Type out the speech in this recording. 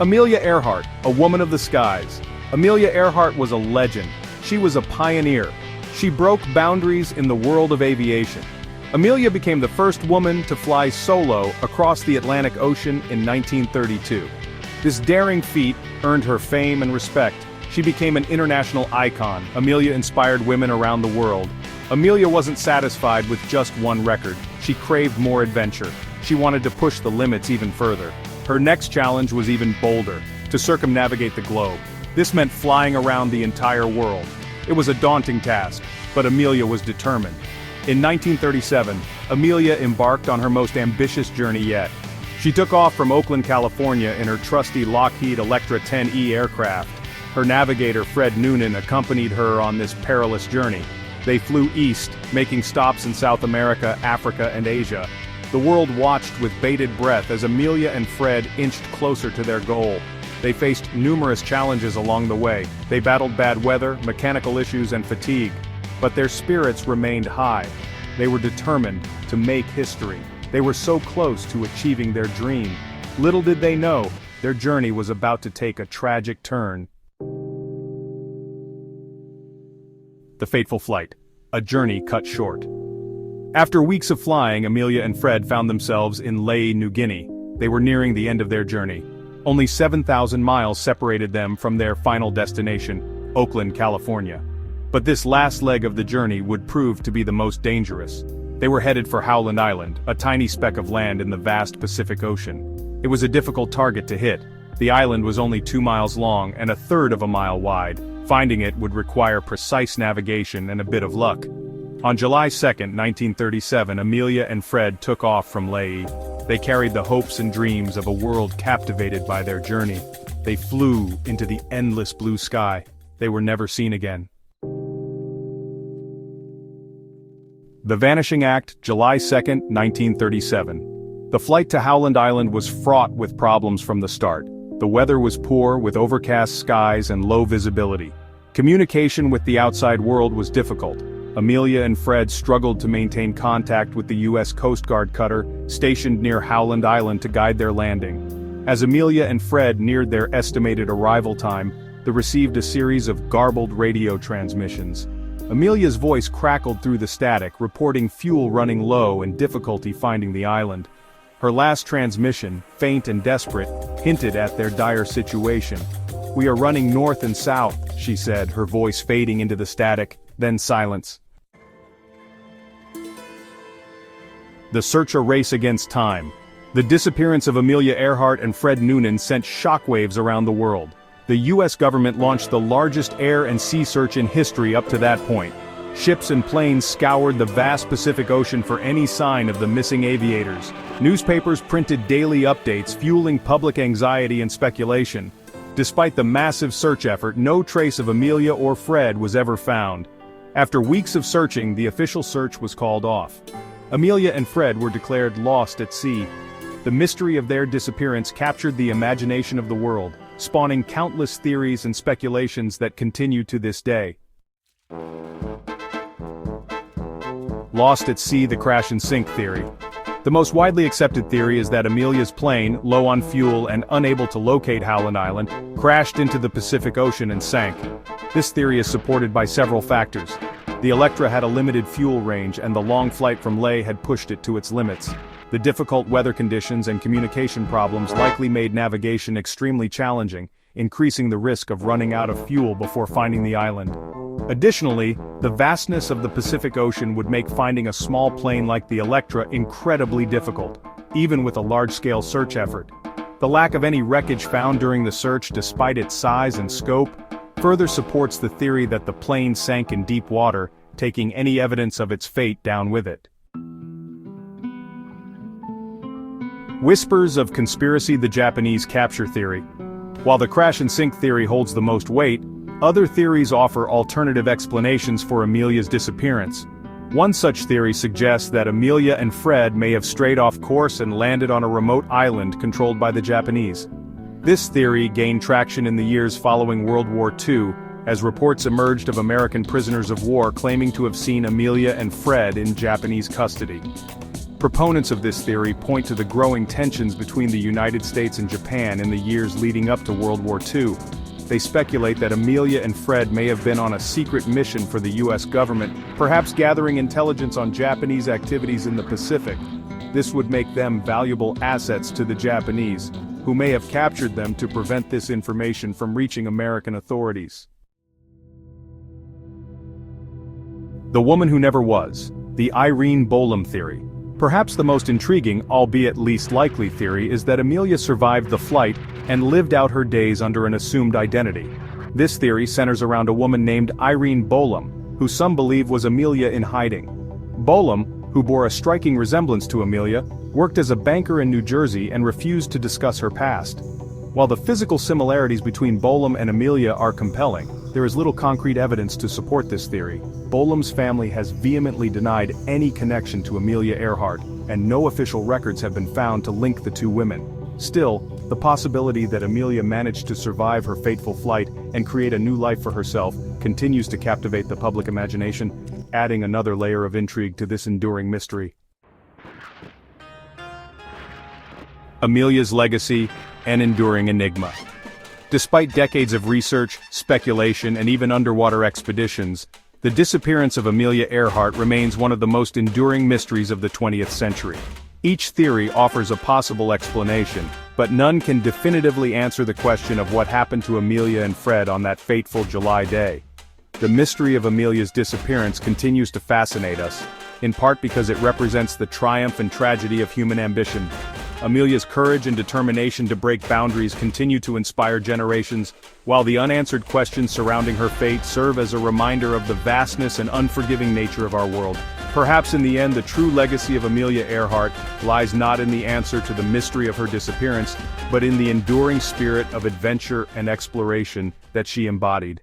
Amelia Earhart, a woman of the skies. Amelia Earhart was a legend. She was a pioneer. She broke boundaries in the world of aviation. Amelia became the first woman to fly solo across the Atlantic Ocean in 1932. This daring feat earned her fame and respect. She became an international icon. Amelia inspired women around the world. Amelia wasn't satisfied with just one record. She craved more adventure. She wanted to push the limits even further. Her next challenge was even bolder: to circumnavigate the globe. This meant flying around the entire world. It was a daunting task, but Amelia was determined. In 1937, Amelia embarked on her most ambitious journey yet. She took off from Oakland, California in her trusty Lockheed Electra 10E aircraft. Her navigator Fred Noonan accompanied her on this perilous journey. They flew east, making stops in South America, Africa, and Asia. The world watched with bated breath as Amelia and Fred inched closer to their goal. They faced numerous challenges along the way. They battled bad weather, mechanical issues, and fatigue. But their spirits remained high. They were determined to make history. They were so close to achieving their dream. Little did they know, their journey was about to take a tragic turn. The fateful flight. A journey cut short. After weeks of flying, Amelia and Fred found themselves in Lae, New Guinea. They were nearing the end of their journey. Only 7,000 miles separated them from their final destination, Oakland, California. But this last leg of the journey would prove to be the most dangerous. They were headed for Howland Island, a tiny speck of land in the vast Pacific Ocean. It was a difficult target to hit. The island was only 2 miles long and 1/3 of a mile wide. Finding it would require precise navigation and a bit of luck. On July 2, 1937, Amelia and Fred took off from Lae. They carried the hopes and dreams of a world captivated by their journey. They flew into the endless blue sky. They were never seen again. The Vanishing Act, July 2, 1937. The flight to Howland Island was fraught with problems from the start. The weather was poor, with overcast skies and low visibility. Communication with the outside world was difficult. Amelia and Fred struggled to maintain contact with the U.S. Coast Guard cutter, stationed near Howland Island to guide their landing. As Amelia and Fred neared their estimated arrival time, they received a series of garbled radio transmissions. Amelia's voice crackled through the static, reporting fuel running low and difficulty finding the island. Her last transmission, faint and desperate, hinted at their dire situation. "We are running north and south," she said, her voice fading into the static, then silence. The search a race against time. The disappearance of Amelia Earhart and Fred Noonan sent shockwaves around the world. The U.S. government launched the largest air and sea search in history up to that point. Ships and planes scoured the vast Pacific Ocean for any sign of the missing aviators. Newspapers printed daily updates, fueling public anxiety and speculation. Despite the massive search effort, no trace of Amelia or Fred was ever found. After weeks of searching, the official search was called off. Amelia and Fred were declared lost at sea. The mystery of their disappearance captured the imagination of the world, spawning countless theories and speculations that continue to this day. Lost at sea, the crash and sink theory. The most widely accepted theory is that Amelia's plane, low on fuel and unable to locate Howland Island, crashed into the Pacific Ocean and sank. This theory is supported by several factors. The Electra had a limited fuel range, and the long flight from Lae had pushed it to its limits. The difficult weather conditions and communication problems likely made navigation extremely challenging, increasing the risk of running out of fuel before finding the island. Additionally, the vastness of the Pacific Ocean would make finding a small plane like the Electra incredibly difficult, even with a large-scale search effort. The lack of any wreckage found during the search, despite its size and scope, further supports the theory that the plane sank in deep water, taking any evidence of its fate down with it. Whispers of conspiracy: the Japanese capture theory. While the crash and sink theory holds the most weight, other theories offer alternative explanations for Amelia's disappearance. One such theory suggests that Amelia and Fred may have strayed off course and landed on a remote island controlled by the Japanese. This theory gained traction in the years following World War II, as reports emerged of American prisoners of war claiming to have seen Amelia and Fred in Japanese custody. Proponents of this theory point to the growing tensions between the United States and Japan in the years leading up to World War II. They speculate that Amelia and Fred may have been on a secret mission for the US government, perhaps gathering intelligence on Japanese activities in the Pacific. This would make them valuable assets to the Japanese, who may have captured them to prevent this information from reaching American authorities. The woman who never was. The Irene Bolam theory. Perhaps the most intriguing, albeit least likely theory is that Amelia survived the flight and lived out her days under an assumed identity. This theory centers around a woman named Irene Bolam, who some believe was Amelia in hiding. Bolam, who bore a striking resemblance to Amelia, worked as a banker in New Jersey and refused to discuss her past. While the physical similarities between Bolam and Amelia are compelling, there is little concrete evidence to support this theory. Bolam's family has vehemently denied any connection to Amelia Earhart, and no official records have been found to link the two women. Still, the possibility that Amelia managed to survive her fateful flight and create a new life for herself continues to captivate the public imagination, adding another layer of intrigue to this enduring mystery. Amelia's legacy, an enduring enigma. Despite decades of research, speculation, and even underwater expeditions, the disappearance of Amelia Earhart remains one of the most enduring mysteries of the 20th century. Each theory offers a possible explanation, but none can definitively answer the question of what happened to Amelia and Fred on that fateful July day. The mystery of Amelia's disappearance continues to fascinate us, in part because it represents the triumph and tragedy of human ambition. Amelia's courage and determination to break boundaries continue to inspire generations, while the unanswered questions surrounding her fate serve as a reminder of the vastness and unforgiving nature of our world. Perhaps in the end, the true legacy of Amelia Earhart lies not in the answer to the mystery of her disappearance, but in the enduring spirit of adventure and exploration that she embodied.